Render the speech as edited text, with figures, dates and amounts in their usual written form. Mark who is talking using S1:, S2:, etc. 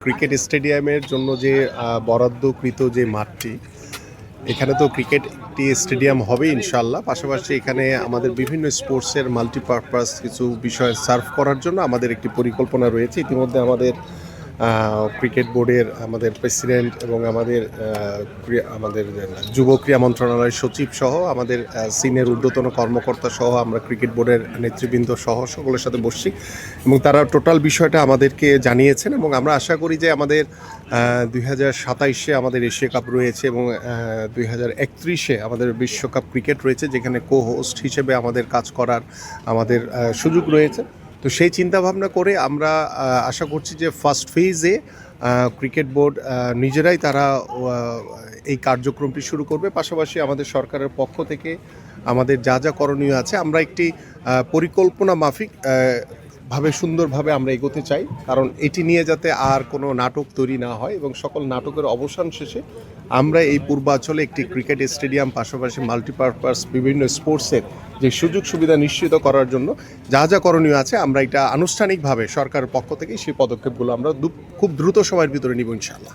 S1: Cricket স্টেডিয়ামের জন্য যে বরাদ্দকৃত যে মাঠটি, এখানে তো ক্রিকেট একটি স্টেডিয়াম হবে ইনশাল্লাহ। পাশাপাশি এখানে আমাদের বিভিন্ন স্পোর্টসের মাল্টিপারপাস কিছু বিষয় সার্ভ করার জন্য আমাদের একটি পরিকল্পনা রয়েছে। ইতিমধ্যে আমাদের ক্রিকেট বোর্ডের আমাদের প্রেসিডেন্ট এবং আমাদের যুব ক্রীড়া মন্ত্রণালয়ের সচিব সহ আমাদের সিনিয়র ঊর্ধ্বতন কর্মকর্তা সহ আমরা ক্রিকেট বোর্ডের নেতৃবৃন্দ সহ সকলের সাথে বসছি এবং তারা টোটাল বিষয়টা আমাদেরকে জানিয়েছেন এবং আমরা আশা করি যে আমাদের 2027-এ আমাদের এশিয়া কাপ রয়েছে এবং 2031-এ আমাদের বিশ্বকাপ ক্রিকেট রয়েছে, যেখানে কো হোস্ট হিসেবে আমাদের কাজ করার আমাদের সুযোগ রয়েছে। তো সেই চিন্তাভাবনা করে আমরা আশা করছি যে ফার্স্ট ফেজে ক্রিকেট বোর্ড নিজেরাই তারা এই কার্যক্রমটি শুরু করবে। পাশাপাশি আমাদের সরকারের পক্ষ থেকে আমাদের যা যা করণীয় আছে আমরা একটি পরিকল্পনা মাফিক ভাবে সুন্দরভাবে আমরা এগোতে চাই, কারণ এটি নিয়ে যাতে আর কোনো নাটক তৈরি না হয় এবং সকল নাটকের অবসান শেষে আমরা এই পূর্বাঞ্চলে একটি ক্রিকেট স্টেডিয়াম পাশাপাশি মাল্টিপারপাস বিভিন্ন স্পোর্টসের যে সুযোগ সুবিধা নিশ্চিত করার জন্য যা যা করণীয় আছে আমরা এটা আনুষ্ঠানিকভাবে সরকারের পক্ষ থেকে সেই পদক্ষেপগুলো আমরা খুব দ্রুত সময়ের ভিতরে নিব ইনশাআল্লাহ।